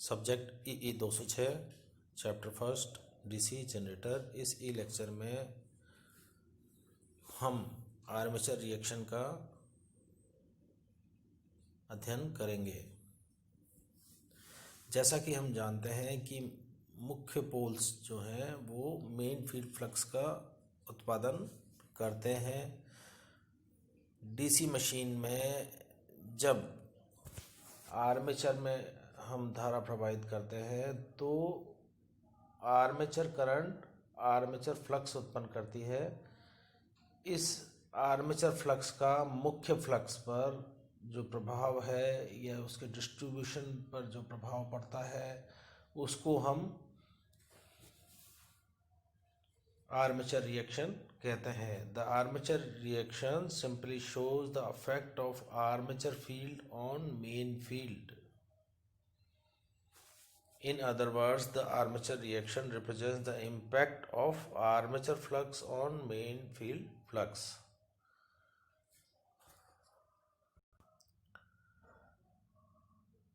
Subject ई 206 chapter first DC generator. इस ई lecture में हम आर्मेचर रिएक्शन का अध्ययन करेंगे। जैसा कि हम जानते हैं कि मुख्य पोल्स जो हैं वो मेन फील्ड फ्लक्स का उत्पादन करते हैं। डीसी मशीन में जब आर्मेचर में हम धारा प्रवाहित करते हैं तो आर्मेचर करंट आर्मेचर फ्लक्स उत्पन्न करती है। इस आर्मेचर फ्लक्स का मुख्य फ्लक्स पर जो प्रभाव है या उसके डिस्ट्रीब्यूशन पर जो प्रभाव पड़ता है उसको हम आर्मेचर रिएक्शन कहते हैं। The armature reaction simply shows the effect of armature field on main field. In other words, the armature reaction represents the impact of armature flux on main field flux.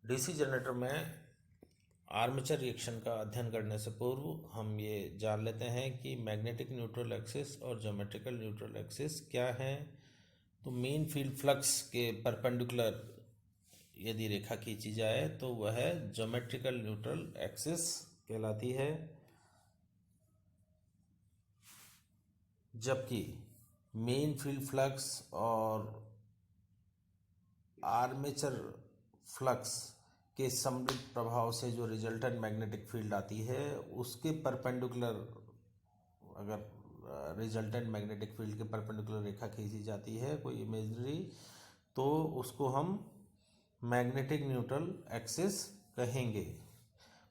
DC generator में armature reaction का अध्ययन करने से पूर्व हम ये जान लेते हैं कि मैग्नेटिक न्यूट्रल एक्सिस और ज्योमेट्रिकल न्यूट्रल एक्सिस क्या हैं। तो मेन फील्ड फ्लक्स के परपेंडिकुलर यदि रेखा खींची जाए तो वह ज्योमेट्रिकल न्यूट्रल एक्सिस कहलाती है, जबकि मेन फील्ड फ्लक्स और आर्मेचर फ्लक्स के सम्मिलित प्रभाव से जो रिजल्टेंट मैग्नेटिक फील्ड आती है उसके परपेंडिकुलर, अगर रिजल्टेंट मैग्नेटिक फील्ड के परपेंडिकुलर रेखा खींची जाती है कोई इमेजनरी, तो उसको हम मैग्नेटिक न्यूट्रल एक्सिस कहेंगे।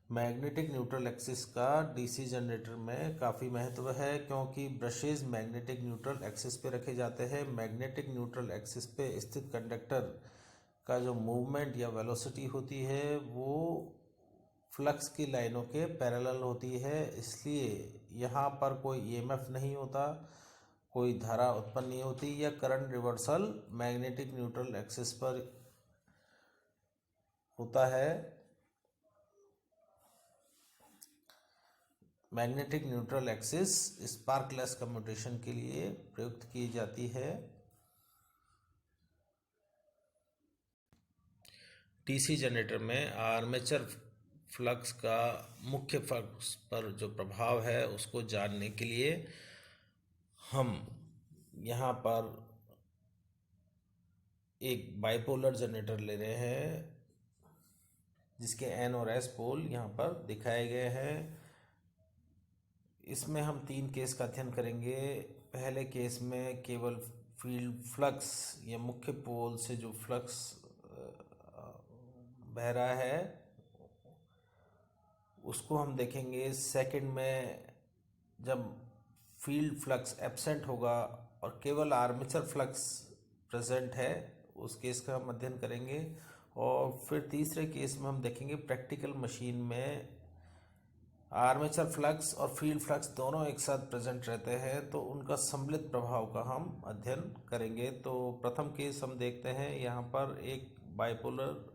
मैग्नेटिक न्यूट्रल एक्सिस का डीसी जनरेटर में काफ़ी महत्व है क्योंकि ब्रशेज मैग्नेटिक न्यूट्रल एक्सिस पे रखे जाते हैं। मैग्नेटिक न्यूट्रल एक्सिस पे स्थित कंडक्टर का जो मूवमेंट या वेलोसिटी होती है वो फ्लक्स की लाइनों के पैरेलल होती है, इसलिए यहाँ पर कोई ईएमएफ नहीं होता, कोई धारा उत्पन्न नहीं होती या current reversal magnetic neutral axis पर होता है। मैग्नेटिक न्यूट्रल एक्सिस स्पार्कलेस कम्यूटेशन के लिए प्रयुक्त की जाती है। डीसी जनरेटर में आर्मेचर फ्लक्स का मुख्य फ्लक्स पर जो प्रभाव है उसको जानने के लिए हम यहाँ पर एक बाइपोलर जनरेटर ले रहे हैं जिसके एन और एस पोल यहाँ पर दिखाए गए हैं। इसमें हम 3 केस का अध्ययन करेंगे। पहले केस में केवल फील्ड फ्लक्स या मुख्य पोल से जो फ्लक्स बह रहा है उसको हम देखेंगे। सेकंड में जब फील्ड फ्लक्स एब्सेंट होगा और केवल आर्मेचर फ्लक्स प्रेजेंट है उस केस का हम अध्ययन करेंगे। और फिर तीसरे केस में हम देखेंगे प्रैक्टिकल मशीन में आर्मेचर फ्लक्स और फील्ड फ्लक्स दोनों एक साथ प्रेजेंट रहते हैं तो उनका सम्मिलित प्रभाव का हम अध्ययन करेंगे। तो प्रथम केस हम देखते हैं। यहाँ पर एक बाइपोलर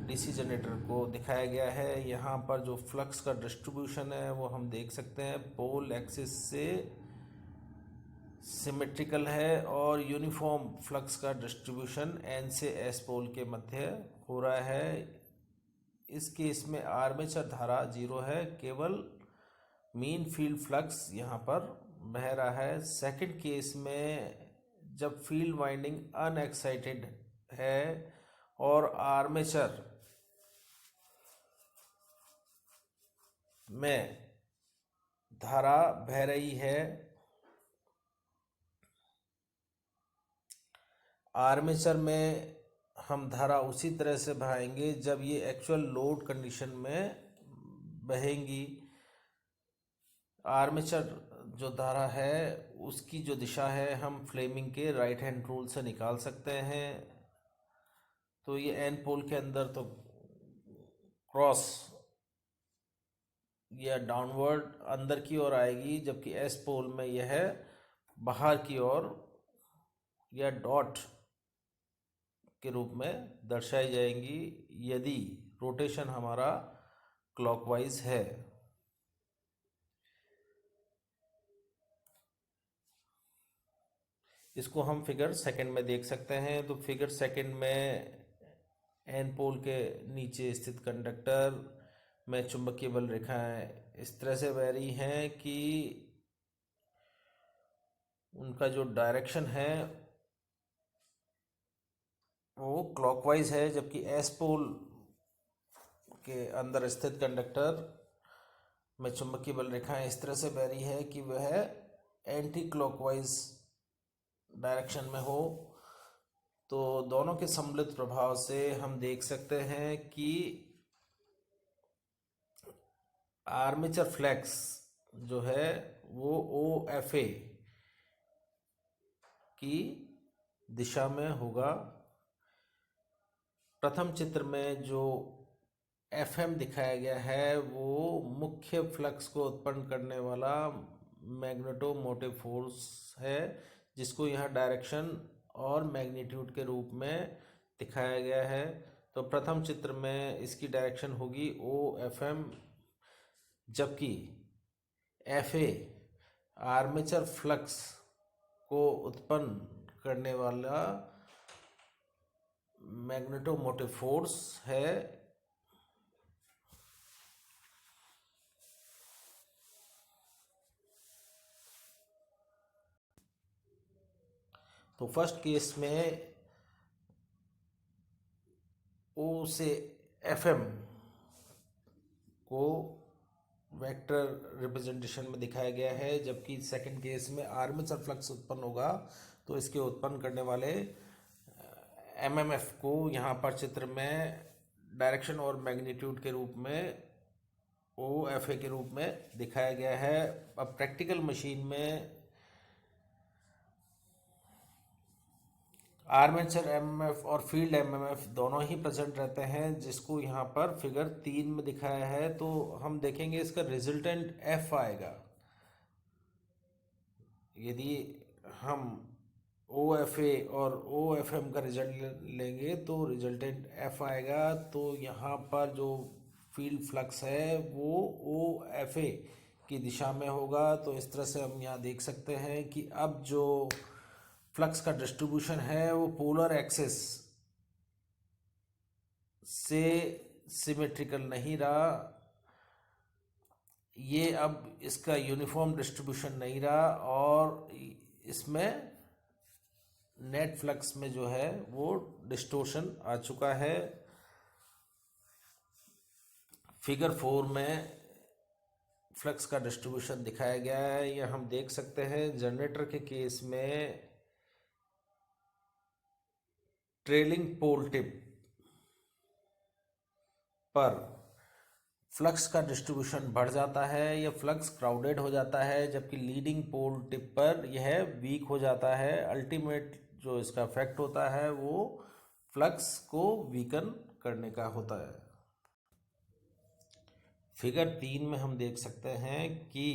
डीसी जनरेटर को दिखाया गया है। यहाँ पर जो फ्लक्स का डिस्ट्रीब्यूशन है वो हम देख सकते हैं पोल एक्सिस से सिमेट्रिकल है और यूनिफॉर्म फ्लक्स का डिस्ट्रीब्यूशन एन से एस पोल के मध्य हो रहा है। इस केस में आर्मेचर धारा 0 है, केवल मेन फील्ड फ्लक्स यहाँ पर बह रहा है। सेकंड केस में जब फील्ड वाइंडिंग अनएक्साइटेड है और आर्मेचर में धारा बह रही है, आर्मेचर में हम धारा उसी तरह से बहाएंगे जब ये एक्चुअल लोड कंडीशन में बहेंगी। आर्मेचर जो धारा है उसकी जो दिशा है हम फ्लेमिंग के राइट हैंड रूल से निकाल सकते हैं। तो ये एन पोल के अंदर तो क्रॉस या डाउनवर्ड अंदर की ओर आएगी, जबकि एस पोल में यह बाहर की ओर या डॉट के रूप में दर्शाई जाएंगी यदि रोटेशन हमारा क्लॉकवाइज है। इसको हम फिगर सेकंड में देख सकते हैं। तो फिगर सेकंड में एन पोल के नीचे स्थित कंडक्टर में चुंबकीय बल रेखाएं इस तरह से बह रही हैं कि उनका जो डायरेक्शन है वो क्लॉकवाइज है, जबकि एस पोल के अंदर स्थित कंडक्टर में चुंबकीय बल रेखाएं इस तरह से बह रही है कि वह एंटी क्लॉकवाइज डायरेक्शन में हो। तो दोनों के सम्मिलित प्रभाव से हम देख सकते हैं कि आर्मेचर फ्लक्स जो है वो ओ एफ ए की दिशा में होगा। प्रथम चित्र में जो एफ एम दिखाया गया है वो मुख्य फ्लक्स को उत्पन्न करने वाला मैग्नेटोमोटिव फोर्स है, जिसको यहाँ डायरेक्शन और मैग्नीट्यूड के रूप में दिखाया गया है। तो प्रथम चित्र में इसकी डायरेक्शन होगी ओ एफ एम, जबकि एफ ए आर्मेचर फ्लक्स को उत्पन्न करने वाला मैग्नेटोमोटिव फोर्स है। तो फर्स्ट केस में ओ से एफ एम को वेक्टर रिप्रेजेंटेशन में दिखाया गया है, जबकि सेकंड केस में आर्मेचर फ्लक्स उत्पन्न होगा तो इसके उत्पन्न करने वाले एमएमएफ को यहाँ पर चित्र में डायरेक्शन और मैग्नीट्यूड के रूप में ओ एफ ए के रूप में दिखाया गया है। अब प्रैक्टिकल मशीन में आर्मेचर एमएमएफ और फील्ड एमएमएफ दोनों ही प्रेजेंट रहते हैं, जिसको यहाँ पर फिगर 3 में दिखाया है। तो हम देखेंगे इसका रिजल्टेंट एफ आएगा। यदि हम ओ एफ ए और ओ एफ एम का रिजल्ट लेंगे तो रिजल्टेंट एफ आएगा। तो यहाँ पर जो फील्ड फ्लक्स है वो ओ एफ ए की दिशा में होगा। तो इस तरह से हम यहाँ देख सकते हैं कि अब जो फ्लक्स का डिस्ट्रीब्यूशन है वो पोलर एक्सिस से सिमेट्रिकल नहीं रहा, ये अब इसका यूनिफॉर्म डिस्ट्रीब्यूशन नहीं रहा और इसमें नेट फ्लक्स में जो है वो डिस्टोर्शन आ चुका है। फिगर 4 में फ्लक्स का डिस्ट्रीब्यूशन दिखाया गया है। यह हम देख सकते हैं जनरेटर के केस में ट्रेलिंग पोल टिप पर फ्लक्स का डिस्ट्रीब्यूशन बढ़ जाता है या फ्लक्स क्राउडेड हो जाता है, जबकि लीडिंग पोल टिप पर यह वीक हो जाता है। अल्टीमेट जो इसका इफेक्ट होता है वो फ्लक्स को वीकन करने का होता है। फिगर 3 में हम देख सकते हैं कि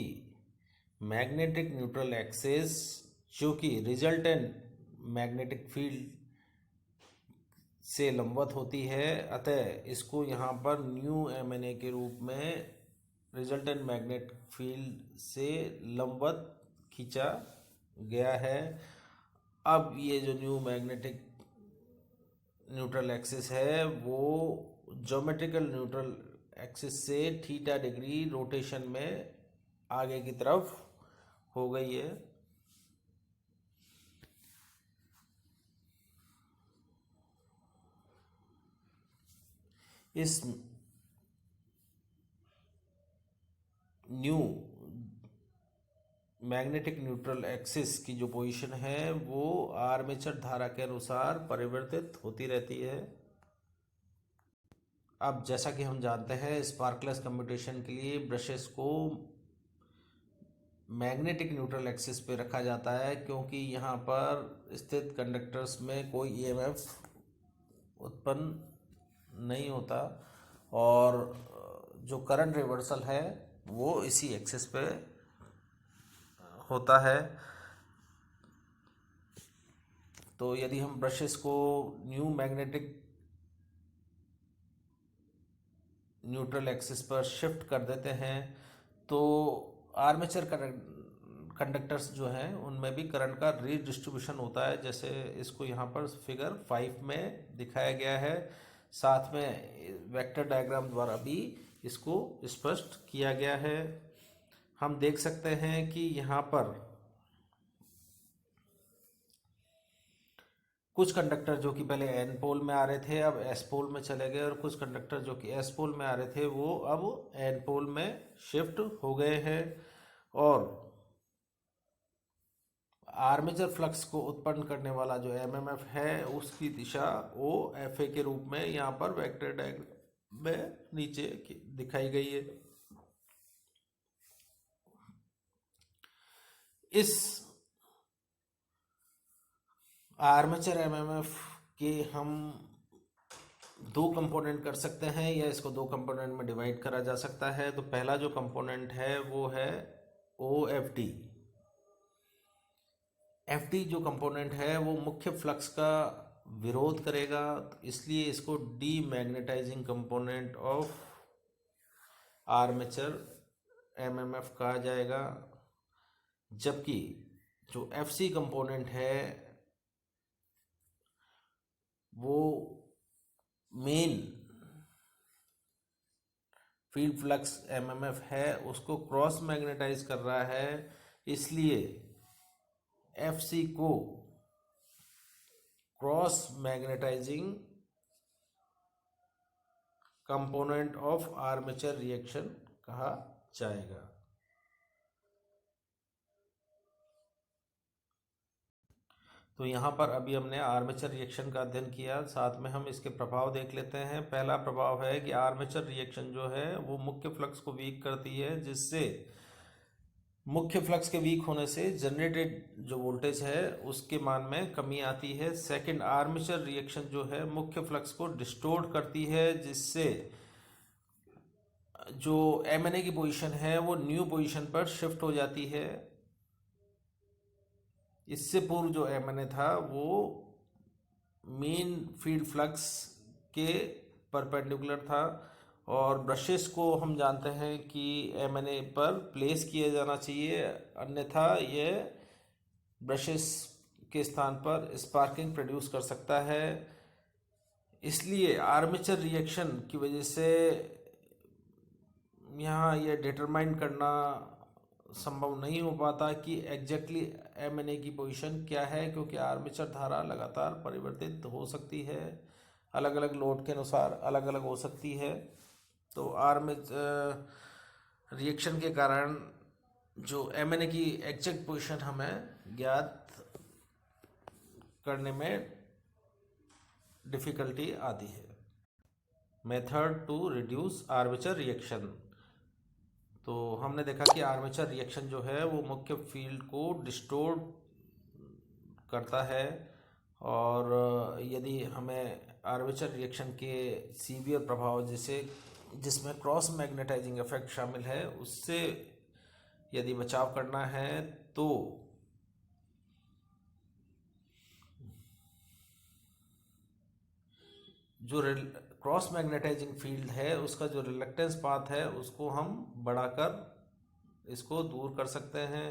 मैग्नेटिक न्यूट्रल एक्सिस जो कि रिजल्टेंट मैग्नेटिक फील्ड से लंबवत होती है, अतः इसको यहाँ पर न्यू एम एन ए के रूप में रिजल्टेंट मैग्नेटिक फील्ड से लंबवत खींचा गया है। अब ये जो न्यू मैग्नेटिक न्यूट्रल एक्सिस है वो ज्योमेट्रिकल न्यूट्रल एक्सिस से थीटा डिग्री रोटेशन में आगे की तरफ हो गई है। इस न्यू मैग्नेटिक न्यूट्रल एक्सिस की जो पोजीशन है वो आर्मेचर धारा के अनुसार परिवर्तित होती रहती है। अब जैसा कि हम जानते हैं स्पार्कलेस कम्यूटेशन के लिए ब्रशेस को मैग्नेटिक न्यूट्रल एक्सिस पे रखा जाता है, क्योंकि यहाँ पर स्थित कंडक्टर्स में कोई ईएमएफ उत्पन्न नहीं होता और जो करंट रिवर्सल है वो इसी एक्सिस पे होता है। तो यदि हम ब्रशेस को न्यू मैग्नेटिक न्यूट्रल एक्सिस पर शिफ्ट कर देते हैं तो आर्मेचर कंडक्टर्स जो हैं उनमें भी करंट का रीडिस्ट्रीब्यूशन होता है, जैसे इसको यहाँ पर फिगर 5 में दिखाया गया है। साथ में वेक्टर डायग्राम द्वारा भी इसको स्पष्ट किया गया है। हम देख सकते हैं कि यहाँ पर कुछ कंडक्टर जो कि पहले एन पोल में आ रहे थे अब एस पोल में चले गए, और कुछ कंडक्टर जो कि एस पोल में आ रहे थे वो अब एन पोल में शिफ्ट हो गए हैं। और आर्मेचर फ्लक्स को उत्पन्न करने वाला जो एमएमएफ है उसकी दिशा ओ एफ ए के रूप में यहाँ पर वेक्टर डायग्राम में नीचे दिखाई गई है। इस आर्मेचर एमएमएफ के हम दो कंपोनेंट कर सकते हैं या इसको दो कंपोनेंट में डिवाइड करा जा सकता है। तो पहला जो कंपोनेंट है वो है O F D. F D जो कंपोनेंट है वो मुख्य फ्लक्स का विरोध करेगा, इसलिए इसको demagnetising component of armature MMF कहा जाएगा। जबकि जो एफ सी कंपोनेंट है वो मेन फील्ड फ्लक्स एमएमएफ है उसको क्रॉस मैग्नेटाइज कर रहा है, इसलिए एफ सी को cross magnetising component of armature reaction कहा जाएगा। तो यहाँ पर अभी हमने आर्मेचर रिएक्शन का अध्ययन किया, साथ में हम इसके प्रभाव देख लेते हैं। पहला प्रभाव है कि आर्मेचर रिएक्शन जो है वो मुख्य फ्लक्स को वीक करती है, जिससे मुख्य फ्लक्स के वीक होने से जनरेटेड जो वोल्टेज है उसके मान में कमी आती है। सेकंड, आर्मेचर रिएक्शन जो है मुख्य फ्लक्स को डिस्टोर्ट करती है, जिससे जो एमएनए की पोजीशन है वो न्यू पोजीशन पर शिफ्ट हो जाती है। इससे पूर्व जो एमएनए था वो मेन फील्ड फ्लक्स के परपेंडिकुलर था, और ब्रशेस को हम जानते हैं कि एमएनए पर प्लेस किया जाना चाहिए, अन्यथा ये ब्रशेस के स्थान पर स्पार्किंग प्रोड्यूस कर सकता है। इसलिए आर्मेचर रिएक्शन की वजह से यहाँ यह डिटरमाइन करना संभव नहीं हो पाता कि एग्जैक्टली एमएनए की पोजीशन क्या है, क्योंकि आर्मेचर धारा लगातार परिवर्तित हो सकती है, अलग अलग लोड के अनुसार अलग अलग हो सकती है। तो आर्मेचर रिएक्शन के कारण जो एमएनए की एग्जैक्ट पोजीशन हमें ज्ञात करने में डिफ़िकल्टी आती है। Method to reduce armature reaction. तो हमने देखा कि आर्मेचर रिएक्शन जो है वो मुख्य फील्ड को डिस्टोर्ट करता है, और यदि हमें आर्मेचर रिएक्शन के सीवियर प्रभाव जिसमें क्रॉस मैग्नेटाइजिंग इफेक्ट शामिल है उससे यदि बचाव करना है तो जो क्रॉस मैग्नेटाइजिंग फील्ड है उसका जो रिलक्टेंस पाथ है उसको हम बढ़ाकर इसको दूर कर सकते हैं।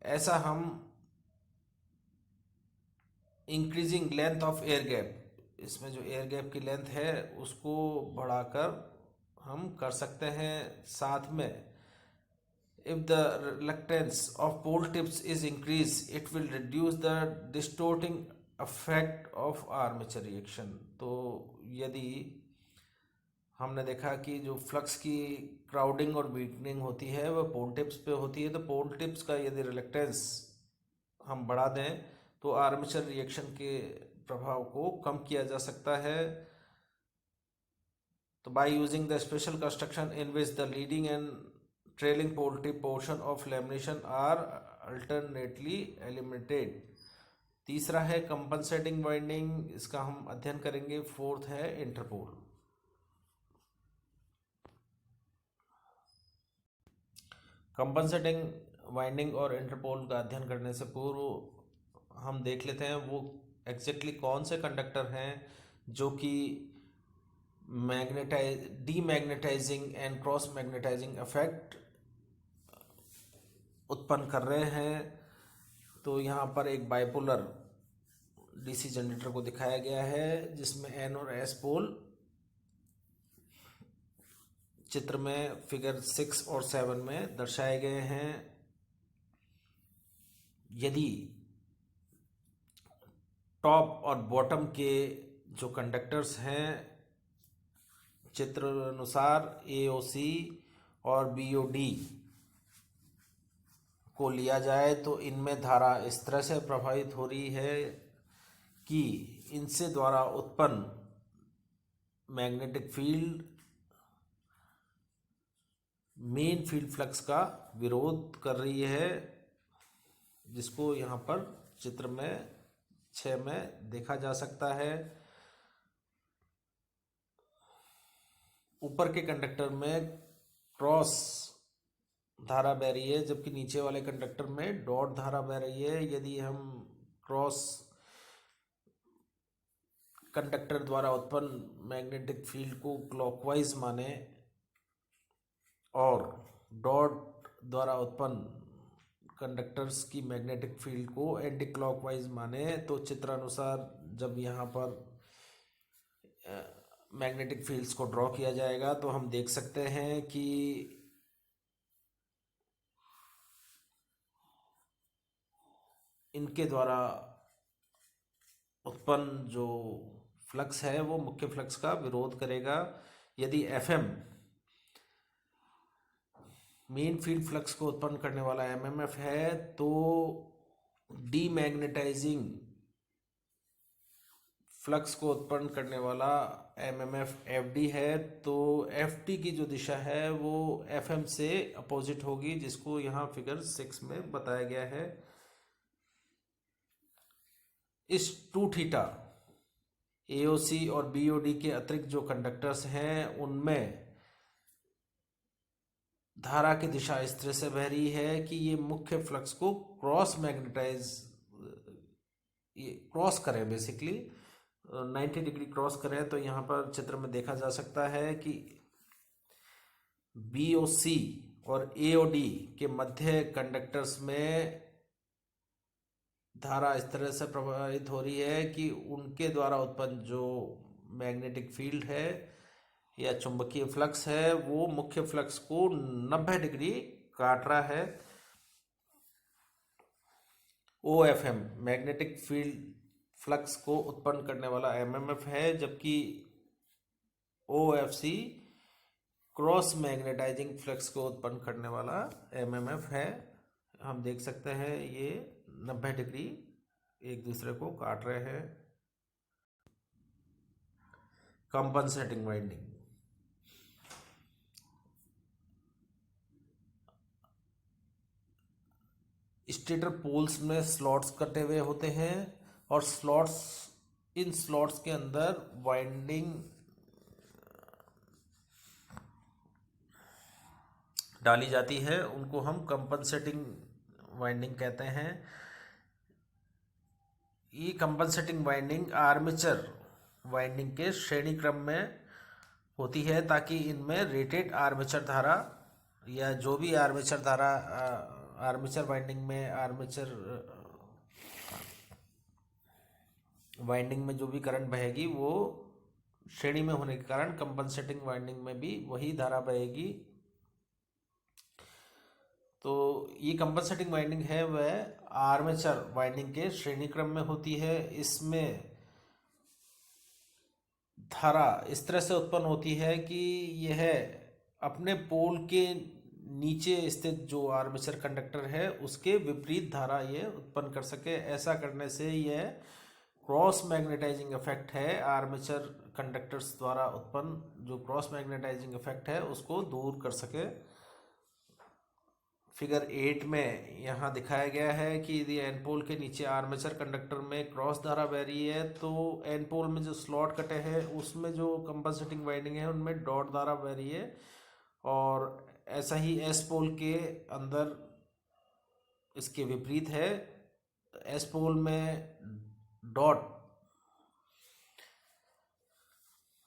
ऐसा हम increasing length of air gap, इसमें जो एयर गैप की लेंथ है उसको बढ़ाकर हम कर सकते हैं। साथ में if the reluctance of pole tips is increased it will reduce the distorting effect of armature reaction। तो यदि हमने देखा कि जो फ्लक्स की क्राउडिंग और वीकनिंग होती है वह पोल टिप्स पे होती है, तो पोल टिप्स का यदि रिलक्टेंस हम बढ़ा दें तो आर्मेचर रिएक्शन के प्रभाव को कम किया जा सकता है। तो by using the special construction in which the leading and trailing pole tip portion of lamination are alternately eliminated. तीसरा है कंपनसेटिंग वाइंडिंग, इसका हम अध्ययन करेंगे। फोर्थ है इंटरपोल। कंपनसेटिंग वाइंडिंग और इंटरपोल का अध्ययन करने से पूर्व हम देख लेते हैं वो एग्जैक्टली कौन से कंडक्टर हैं जो कि demagnetizing and cross magnetizing effect उत्पन्न कर रहे हैं। तो यहाँ पर एक बाइपोलर डीसी जनरेटर को दिखाया गया है जिसमें एन और एस पोल चित्र में फिगर 6 और 7 में दर्शाए गए हैं। यदि टॉप और बॉटम के जो कंडक्टर्स हैं चित्र अनुसार एओसी और बीओडी को लिया जाए तो इनमें धारा इस तरह से प्रभावित हो रही है कि इनसे द्वारा उत्पन्न magnetic field main field flux का विरोध कर रही है, जिसको यहाँ पर चित्र में 6 में देखा जा सकता है। ऊपर के कंडक्टर में क्रॉस धारा बह रही है जबकि नीचे वाले कंडक्टर में डॉट धारा बह रही है। यदि हम क्रॉस कंडक्टर द्वारा उत्पन्न मैग्नेटिक फील्ड को क्लॉकवाइज माने और डॉट द्वारा उत्पन्न कंडक्टर्स की मैग्नेटिक फील्ड को एंटी क्लॉकवाइज माने तो चित्रानुसार जब यहाँ पर मैग्नेटिक फील्ड्स को ड्रॉ किया जाएगा तो हम देख सकते हैं कि इनके द्वारा उत्पन्न जो फ्लक्स है वो मुख्य फ्लक्स का विरोध करेगा। यदि एफएम मेन फील्ड फ्लक्स को उत्पन्न करने वाला एमएमएफ है तो डीमैग्नेटाइजिंग फ्लक्स को उत्पन्न करने वाला एमएमएफ एफडी है, तो एफडी की जो दिशा है वो एफएम से अपोजिट होगी, जिसको यहाँ फिगर 6 में बताया गया है। इस 2 थीटा एओसी और बीओडी के अतिरिक्त जो कंडक्टर्स हैं उनमें धारा की दिशा इस तरह से बह रही है कि ये मुख्य फ्लक्स को क्रॉस करें, बेसिकली 90 डिग्री क्रॉस करें। तो यहाँ पर चित्र में देखा जा सकता है कि बीओसी और एओडी के मध्य कंडक्टर्स में धारा इस तरह से प्रभावित हो रही है कि उनके द्वारा उत्पन्न जो मैग्नेटिक फील्ड है या चुंबकीय फ्लक्स है वो मुख्य फ्लक्स को 90 डिग्री काट रहा है। ओएफएम मैग्नेटिक फील्ड फ्लक्स को उत्पन्न करने वाला एमएमएफ है, जबकि ओएफसी क्रॉस मैग्नेटाइजिंग फ्लक्स को उत्पन्न करने वाला एमएमएफ है। हम देख सकते हैं ये 90 डिग्री एक दूसरे को काट रहे हैं। कंपनसेटिंग वाइंडिंग, स्टेटर पोल्स में स्लॉट्स कटे हुए होते हैं और इन स्लॉट्स के अंदर वाइंडिंग डाली जाती है, उनको हम कंपनसेटिंग वाइंडिंग कहते हैं। ये कंपनसेटिंग वाइंडिंग आर्मेचर वाइंडिंग के श्रेणी क्रम में होती है ताकि इनमें रेटेड आर्मेचर धारा या जो भी आर्मेचर धारा आर्मेचर वाइंडिंग में जो भी करंट बहेगी वो श्रेणी में होने के कारण कंपनसेटिंग वाइंडिंग में भी वही धारा बहेगी। तो ये कंपनसेटिंग वाइंडिंग है वह आर्मेचर वाइंडिंग के श्रेणी क्रम में होती है। इसमें धारा इस तरह से उत्पन्न होती है कि यह अपने पोल के नीचे स्थित जो आर्मेचर कंडक्टर है उसके विपरीत धारा ये उत्पन्न कर सके। ऐसा करने से यह क्रॉस मैग्नेटाइजिंग इफेक्ट है, आर्मेचर कंडक्टर्स द्वारा उत्पन्न जो क्रॉस मैग्नेटाइजिंग इफेक्ट है उसको दूर कर सके। फिगर 8 में यहाँ दिखाया गया है कि यदि एन पोल के नीचे आर्मेचर कंडक्टर में क्रॉस धारा बह रही है तो एन पोल में जो स्लॉट कटे हैं उसमें जो कंपनसेटिंग वाइंडिंग है उनमें डॉट धारा बह रही है, और ऐसा ही एस पोल के अंदर इसके विपरीत है। एस पोल में डॉट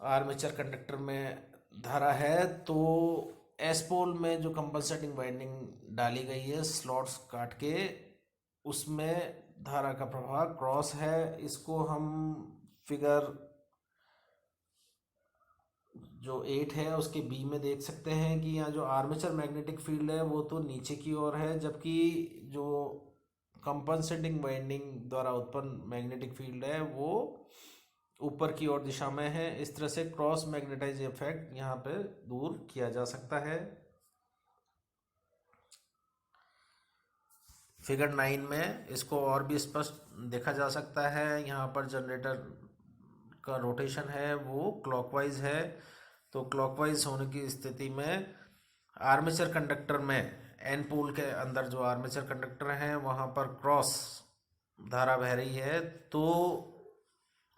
आर्मेचर कंडक्टर में धारा है, तो एस पोल में जो कंपनसेटिंग वाइंडिंग डाली गई है स्लॉट्स काट के, उसमें धारा का प्रवाह क्रॉस है। इसको हम फिगर जो 8 है उसके बी में देख सकते हैं कि यहाँ जो आर्मेचर मैग्नेटिक फील्ड है वो तो नीचे की ओर है, जबकि जो कंपनसेटिंग वाइंडिंग द्वारा उत्पन्न मैग्नेटिक फील्ड है वो ऊपर की ओर दिशा में है। इस तरह से क्रॉस मैग्नेटाइज इफेक्ट यहाँ पे दूर किया जा सकता है। फिगर 9 में इसको और भी स्पष्ट देखा जा सकता है। यहाँ पर जनरेटर का रोटेशन है वो क्लॉकवाइज है, तो क्लॉकवाइज होने की स्थिति में आर्मेचर कंडक्टर में एन पोल के अंदर जो आर्मेचर कंडक्टर हैं वहाँ पर क्रॉस धारा बह रही है, तो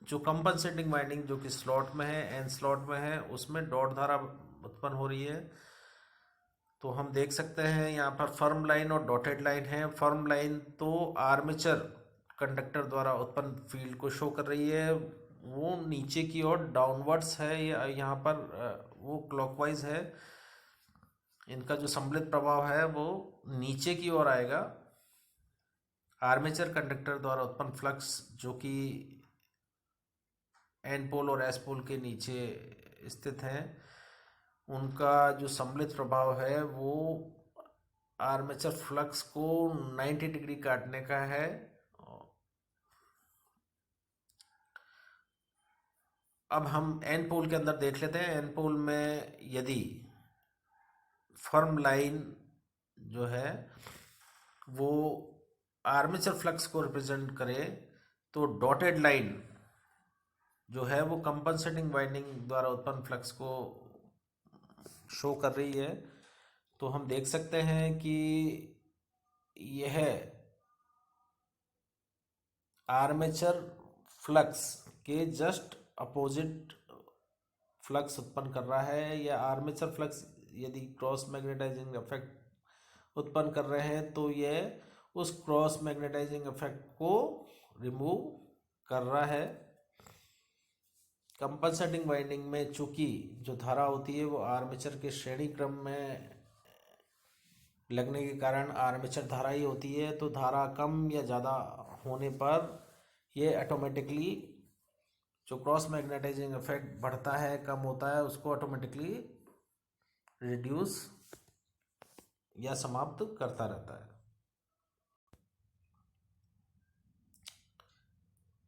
जो कंपनसेटिंग वाइंडिंग जो कि स्लॉट में है, एन स्लॉट में है, उसमें डॉट धारा उत्पन्न हो रही है। तो हम देख सकते हैं यहाँ पर फर्म लाइन और डॉटेड लाइन है। फर्म लाइन तो आर्मेचर कंडक्टर द्वारा उत्पन्न फील्ड को शो कर रही है, वो नीचे की ओर डाउनवर्ड्स है, या यहाँ पर वो क्लॉकवाइज है। इनका जो सम्मिलित प्रभाव है वो नीचे की ओर आएगा। आर्मेचर कंडक्टर द्वारा उत्पन्न फ्लक्स जो कि एन पोल और एस पोल के नीचे स्थित हैं, उनका जो सम्मिलित प्रभाव है वो आर्मेचर फ्लक्स को 90 डिग्री काटने का है। अब हम एन पोल के अंदर देख लेते हैं। एन पोल में यदि फर्म लाइन जो है वो आर्मेचर फ्लक्स को रिप्रेजेंट करे, तो डॉटेड लाइन जो है वो कंपनसेटिंग वाइंडिंग द्वारा उत्पन्न फ्लक्स को शो कर रही है। तो हम देख सकते हैं कि यह आर्मेचर फ्लक्स के जस्ट अपोजिट फ्लक्स उत्पन्न कर रहा है। या आर्मेचर फ्लक्स यदि क्रॉस मैग्नेटाइजिंग इफेक्ट उत्पन्न कर रहे हैं तो यह उस क्रॉस मैग्नेटाइजिंग इफेक्ट को रिमूव कर रहा है। कंपनसेटिंग वाइंडिंग में चूंकि जो धारा होती है वो आर्मेचर के श्रेणी क्रम में लगने के कारण आर्मेचर धारा ही होती है, तो धारा कम या ज़्यादा होने पर ये ऑटोमेटिकली जो क्रॉस मैग्नेटाइजिंग इफेक्ट बढ़ता है कम होता है उसको ऑटोमेटिकली रिड्यूस या समाप्त करता रहता है।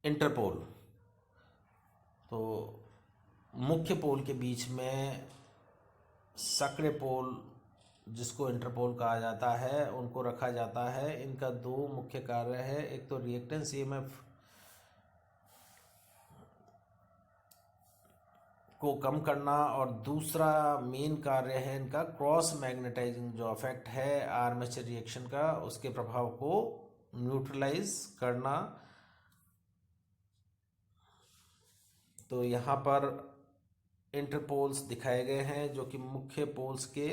इंटरपोल, तो मुख्य पोल के बीच में सक्रिय पोल जिसको इंटरपोल कहा जाता है उनको रखा जाता है। इनका दो मुख्य कार्य है, एक तो रिएक्टेंस ईएमएफ को कम करना और दूसरा मेन कार्य है इनका क्रॉस मैग्नेटाइजिंग जो इफेक्ट है आर्मेचर रिएक्शन का उसके प्रभाव को न्यूट्रलाइज करना। तो यहाँ पर इंटरपोल्स दिखाए गए हैं जो कि मुख्य पोल्स के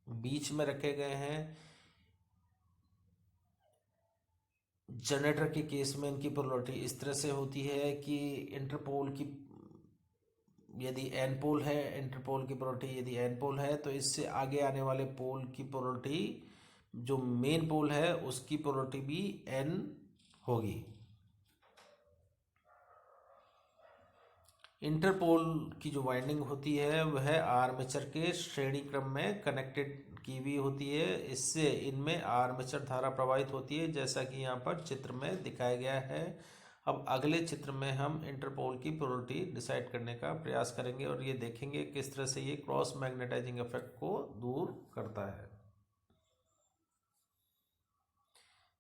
बीच में रखे गए हैं। जनरेटर के केस में इनकी पोलरिटी इस तरह से होती है कि इंटरपोल की यदि एन पोल है, इंटरपोल की पोलरिटी यदि एन पोल है तो इससे आगे आने वाले पोल की पोलरिटी जो मेन पोल है उसकी पोलरिटी भी एन होगी। इंटरपोल की जो वाइंडिंग होती है वह आर्मेचर के श्रेणी क्रम में कनेक्टेड की हुई होती है। इससे इनमें आर्मेचर धारा प्रवाहित होती है जैसा कि यहाँ पर चित्र में दिखाया गया है। अब अगले चित्र में हम इंटरपोल की पोलरिटी डिसाइड करने का प्रयास करेंगे और ये देखेंगे किस तरह से ये क्रॉस मैग्नेटाइजिंग इफेक्ट को दूर करता है।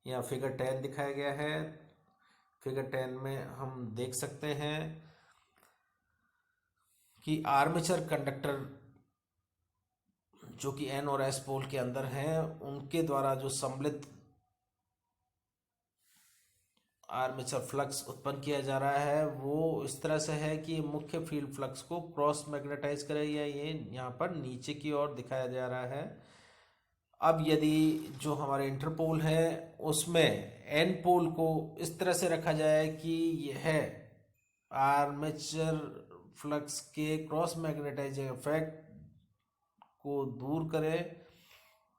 यहाँ फिगर 10 दिखाया गया है। फिगर 10 में हम देख सकते हैं कि आर्मेचर कंडक्टर जो कि एन और एस पोल के अंदर हैं उनके द्वारा जो सम्मिलित आर्मेचर फ्लक्स उत्पन्न किया जा रहा है वो इस तरह से है कि मुख्य फील्ड फ्लक्स को क्रॉस मैग्नेटाइज करे, या ये यहाँ पर नीचे की ओर दिखाया जा रहा है। अब यदि जो हमारे इंटरपोल है उसमें एन पोल को इस तरह से रखा जाए कि यह आर्मेचर फ्लक्स के क्रॉस मैग्नेटाइजिंग इफेक्ट को दूर करे,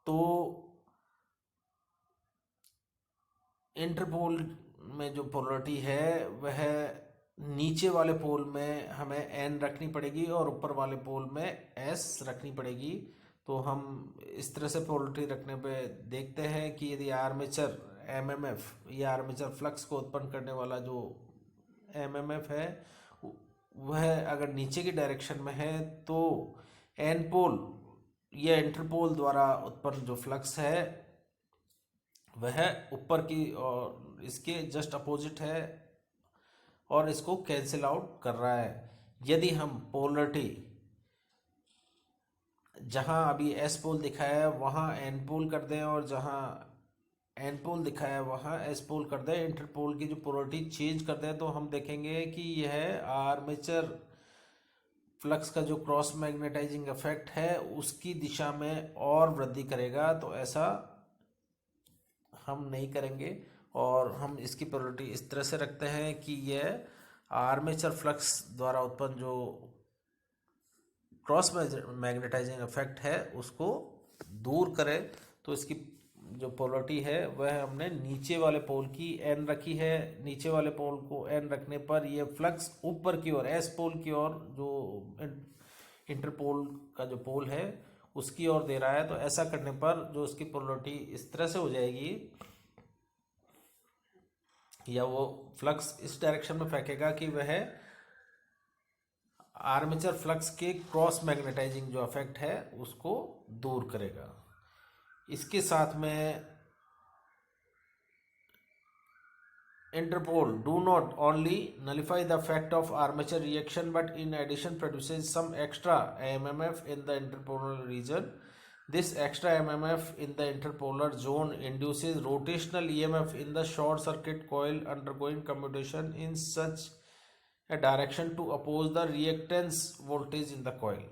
तो इंटरपोल में जो पोलरिटी है वह नीचे वाले पोल में हमें एन रखनी पड़ेगी और ऊपर वाले पोल में एस रखनी पड़ेगी। तो हम इस तरह से पोलरिटी रखने पे देखते हैं कि यदि आर्मेचर एमएमएफ या आर्मेचर फ्लक्स को उत्पन्न करने वाला जो एमएमएफ है वह अगर नीचे की डायरेक्शन में है तो एन पोल या इंटरपोल द्वारा उत्पन्न जो फ्लक्स है वह ऊपर की और इसके जस्ट अपोजिट है और इसको कैंसिल आउट कर रहा है। यदि हम पोलरिटी जहां अभी एस पोल दिखाया है वहां एन पोल कर दें और जहां एन पोल दिखाया है वहां एस पोल कर दें, इंटरपोल की जो पोलरिटी चेंज कर दें, तो हम देखेंगे कि यह आर्मेचर फ्लक्स का जो क्रॉस मैग्नेटाइजिंग इफेक्ट है उसकी दिशा में और वृद्धि करेगा। तो ऐसा हम नहीं करेंगे और हम इसकी पोलरिटी इस तरह से रखते हैं कि यह आर्मेचर फ्लक्स द्वारा उत्पन्न जो क्रॉस मैग्नेटाइजिंग इफेक्ट है उसको दूर करे। तो इसकी जो पोलरिटी है वह हमने नीचे वाले पोल की एन रखी है। नीचे वाले पोल को एन रखने पर यह फ्लक्स ऊपर की ओर एस पोल की ओर जो इंटरपोल का जो पोल है उसकी ओर दे रहा है। तो ऐसा करने पर जो उसकी पोलरिटी इस तरह से हो जाएगी या वो फ्लक्स इस डायरेक्शन में फेंकेगा कि वह आर्मेचर फ्लक्स के क्रॉस मैग्नेटाइजिंग जो इफेक्ट है उसको दूर करेगा। इसके साथ में interpole do not only nullify the effect of armature reaction but in addition produces some extra mmf in the interpolar region. This extra mmf in the interpolar zone induces rotational emf in the short circuit coil undergoing commutation in such a direction to oppose the reactance voltage in the coil.